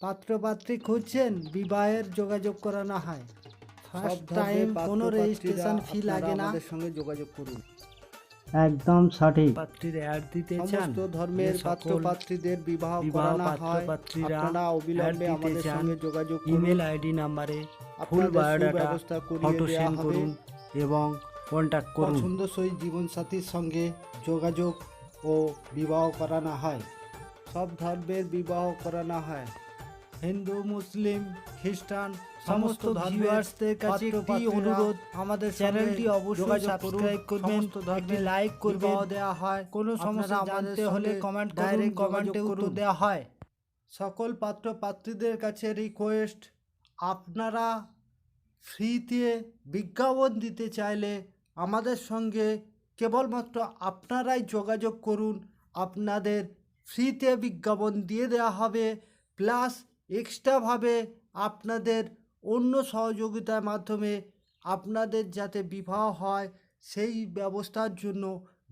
পাত্রপাত্রী খুঁজছেন, বিবাহের যোগাযোগ করানো হয়। ফার্স্ট টাইম কোনো রেজিস্ট্রেশন ফি লাগে না। আমাদের সঙ্গে যোগাযোগ করুন। একদম সঠিক। পাত্রীর অ্যাড দিতে চান, সমস্ত ধর্মের পাত্রপাত্রীদের বিবাহ করানো হয়। আপনারা অবিলম্বে আমাদের সঙ্গে যোগাযোগ করুন। ইমেল আইডি নাম্বারে ফুল আপনাদের বায়োডাটা সুব্যবস্থা করিয়ে ফটো দেয়া সেন্ড হবে। করুন এবং কন্ট্যাক্ট করুন। পছন্দসই জীবনসাথীর সঙ্গে যোগাযোগ ও বিবাহ করানো হয়। সব ধর্মের বিবাহ করানো হয়। হিন্দু, মুসলিম, খ্রিস্টান সমস্ত ভিউয়ার্সদের কাছে একটি অনুরোধ, আমাদের চ্যানেলটি অবশ্যই সাবস্ক্রাইব করবেন, একটি লাইক করবেন, দেওয়া হয়। কোনো সমস্যা জানতে হলে কমেন্ট করুন, কমেন্টে উত্তর দেওয়া হয়। সকল পাত্রপাত্রীদের কাছে রিকোয়েস্ট, আপনারা ফ্রিতে বিজ্ঞাপন দিতে চাইলে আমাদের সঙ্গে কেবলমাত্র আপনারাই যোগাযোগ করুন। আপনাদের ফ্রিতে বিজ্ঞাপন দিয়ে দেওয়া হবে, প্লাস এক্সট্রাভাবে আপনাদের অন্য সহযোগিতার মাধ্যমে আপনাদের যাতে বিবাহ হয় সেই ব্যবস্থার জন্য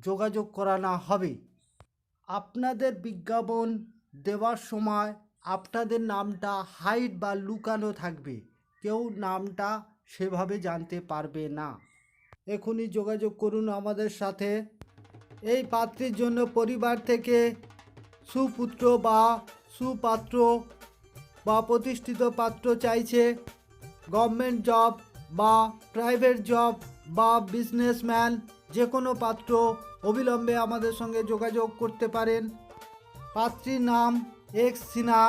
যোগাযোগ করানো হবে। আপনাদের বিজ্ঞাপন দেওয়ার সময় আপনাদের নামটা হাইড বা লুকানো থাকবে, কেউ নামটা সেভাবে জানতে পারবে না। এখনই যোগাযোগ করুন আমাদের সাথে। এই পাত্রের জন্য পরিবার থেকে সুপুত্র বা সুপাত্র বা প্রতিষ্ঠিত পাত্র চাইছে। গভর্নমেন্ট জব বা প্রাইভেট জব বা বিজনেসম্যান, যে কোনো পাত্র অবিলম্বে আমাদের সঙ্গে যোগাযোগ করতে পারেন। পাত্রীর নাম X Sinha,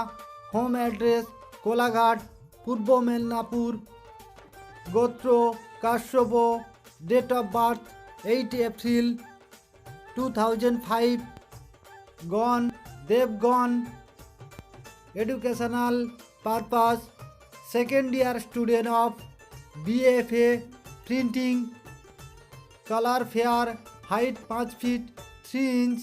home address Kolaghat, Purba Medinipur, গোত্র Kashyap, date of birth 8 April 2005, গণ দেবগণ, educational purpose, second year student of BFA printing, colour fair, height 5 feet 3 inch.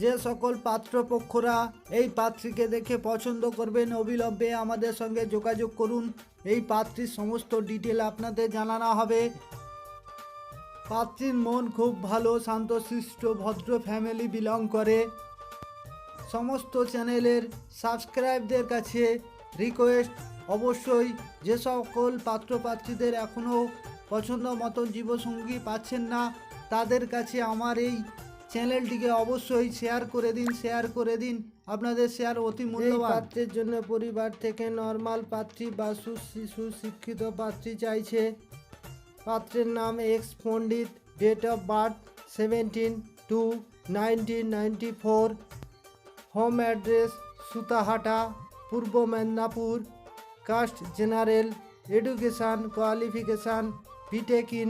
যে সকল পাত্রপক্ষরা এই পাত্রীকে দেখে পছন্দ করবেন অবিলম্বে আমাদের সঙ্গে যোগাযোগ করুন। এই পাত্রীর সমস্ত ডিটেল আপনাদের জানানো হবে। পাত্রীর মন খুব ভালো, শান্তশিষ্ট, ভদ্র ফ্যামিলি বিলং করে। সমস্ত চ্যানেলের সাবস্ক্রাইবদের কাছে রিকোয়েস্ট, অবশ্যই যে সকল পাত্রপাত্রীদের এখনও পছন্দ মতন জীবসঙ্গী পাচ্ছেন না, তাদের কাছে আমার এই চ্যানেলটিকে অবশ্যই শেয়ার করে দিন। আপনাদের শেয়ার অতি মূল্যবান। পাত্রের জন্য পরিবার থেকে নর্মাল পাত্রী বা সুশিক্ষিত পাত্রী চাইছে। পাত্রের নাম X Pandit, date of birth 17/2/1994, home address Sutahata, Purba Medinipur, caste general, education qualification B Tech in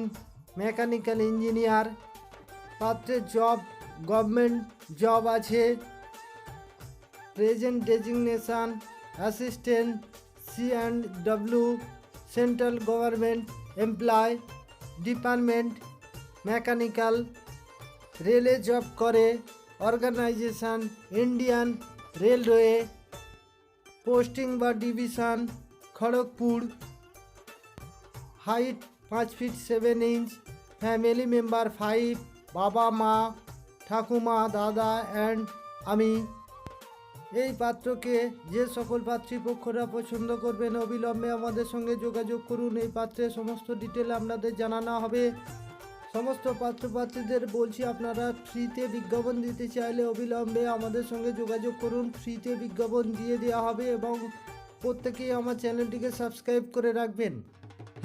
mechanical engineer. পাত্রের জব গভর্নমেন্ট জব আছে। Present designation assistant C&W, central government employ, department mechanical, রেলে জব করে। অর্গানাইজেশান ইন্ডিয়ান রেলওয়ে, পোস্টিং বা division Kharagpur, height 5 feet 7 inch, family member 5, বাবা মা ঠাকুমা দাদা and আমি। এই পাত্রকে যে সকল পাত্রীপক্ষরা পছন্দ করবেন অবিলম্বে আমাদের সঙ্গে যোগাযোগ করুন। এই পাত্রের সমস্ত ডিটেল আপনাদের জানানো হবে। সমস্ত পাত্রপাত্রীদের বলছি, আপনারা ফ্রিতে বিজ্ঞাপন দিতে চাইলে অবিলম্বে আমাদের সঙ্গে যোগাযোগ করুন। ফ্রিতে বিজ্ঞাপন দিয়ে দেওয়া হবে এবং প্রত্যেকেই আমার চ্যানেলটিকে সাবস্ক্রাইব করে রাখবেন।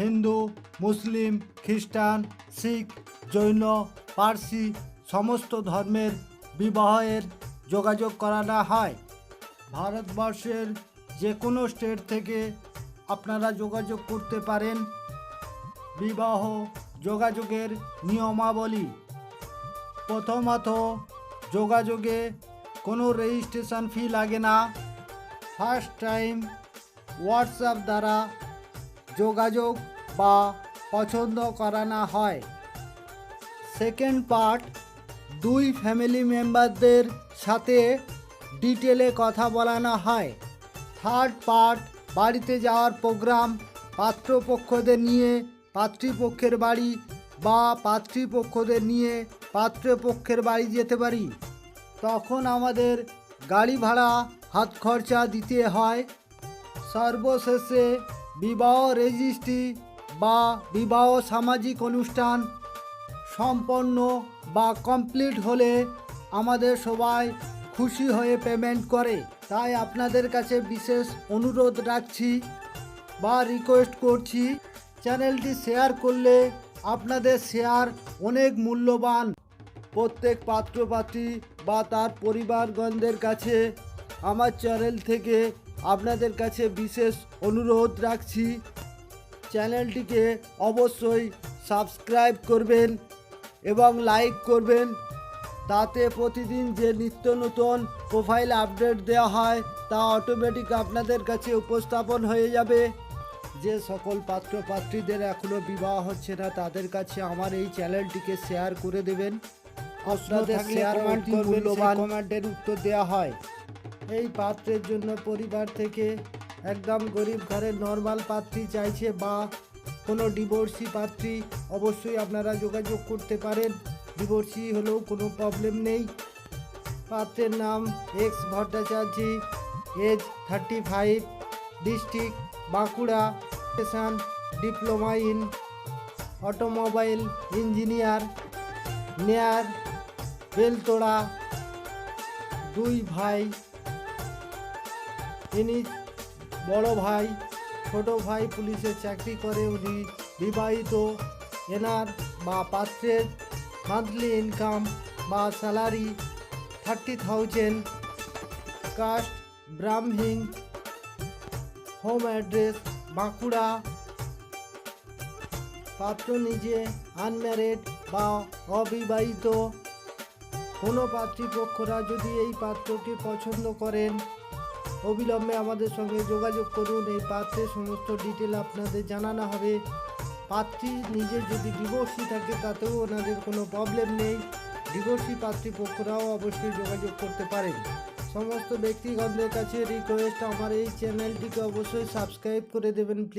হিন্দু, মুসলিম, খ্রিস্টান, শিখ, জৈন, পার্সি সমস্ত ধর্মের বিবাহের যোগাযোগ করানো হয়। ভারতবর্ষের যে কোনো স্টেট থেকে আপনারা যোগাযোগ করতে পারেন। বিবাহ যোগাযোগের নিয়মাবলী: প্রথমত, যোগাযোগে কোনো রেজিস্ট্রেশন ফি লাগে না। ফার্স্ট টাইম হোয়াটসঅ্যাপ দ্বারা যোগাযোগ বা পছন্দ করানো হয়। সেকেন্ড পার্ট, দুই ফ্যামিলি মেম্বারদের সাথে ডিটেলে কথা বলানো হয়। থার্ড পার্ট, বাড়িতে যাওয়ার প্রোগ্রাম, পাত্রপক্ষদের নিয়ে পাত্রীপক্ষের বাড়ি বা পাত্রীপক্ষদের নিয়ে পাত্রপক্ষের বাড়ি যেতে পারি। তখন আমাদের গাড়ি ভাড়া হাত খরচা দিতে হয়। সর্বশেষে বিবাহ রেজিস্ট্রি বা বিবাহ সামাজিক অনুষ্ঠান সম্পন্ন বা কমপ্লিট হলে আমাদের সবাই খুশি হয়ে পেমেন্ট করে। তাই আপনাদের কাছে বিশেষ অনুরোধ রাখছি বা রিকোয়েস্ট করছি, চ্যানেলটি শেয়ার করলে আপনাদের শেয়ার অনেক মূল্যবান। প্রত্যেক পাত্রপাত্রী বা তার পরিবারগণদের কাছে আমার চ্যানেল থেকে আপনাদের কাছে বিশেষ অনুরোধ রাখছি, চ্যানেলটিকে অবশ্যই সাবস্ক্রাইব করবেন এবং লাইক করবেন। তাতে প্রতিদিন যে নিত্য নতুন প্রোফাইল আপডেট দেওয়া হয় তা অটোমেটিক আপনাদের কাছে উপস্থাপন হয়ে যাবে। যে সকল পাত্রপাত্রীদের এখনও বিবাহ হচ্ছে না তাদের কাছে আমার এই চ্যানেলটিকে শেয়ার করে দেবেন। আপনাদের শেয়ার কমেন্টের উত্তর দেওয়া হয়। এই পাত্রের জন্য পরিবার থেকে একদম গরিব ঘরের নর্মাল পাত্রী চাইছে বা কোনো ডিভোর্সি পাত্রী, অবশ্যই আপনারা যোগাযোগ করতে পারেন। ডিভোর্সি হলেও কোনো প্রবলেম নেই। পাত্রের নাম X Bhattacharya, age 35, district Bankura, station diploma in automobile engineer, near Beltora. 2 ভাই, ইনি বড় ভাই, ছোট ভাই পুলিশে চাকরি করে, উনি বিবাহিত। এনার বা পাত্রের মান্থলি ইনকাম বা স্যালারি 30,000, কাস্ট ব্রাহ্মণ, হোম অ্যাড্রেস বাঁকুড়া। পাত্র নিজে আনম্যারিড বা অবিবাহিত। কোনো পাত্রীপক্ষরা যদি এই পাত্রকে পছন্দ করেন অবিলম্বে আমাদের সঙ্গে যোগাযোগ করুন। এই পাত্রের সমস্ত ডিটেল আপনাদের জানানো হবে। পাত্রী নিজে যদি ডিভোর্সি থাকে তাতেও ওনাদের কোনো প্রবলেম নেই। ডিভোর্সি পাত্রীপক্ষরাও অবশ্যই যোগাযোগ করতে পারেন। সমস্ত ব্যক্তিগণদের কাছে রিকোয়েস্ট, আমার এই চ্যানেলটিকে অবশ্যই সাবস্ক্রাইব করে দেবেন প্লিজ।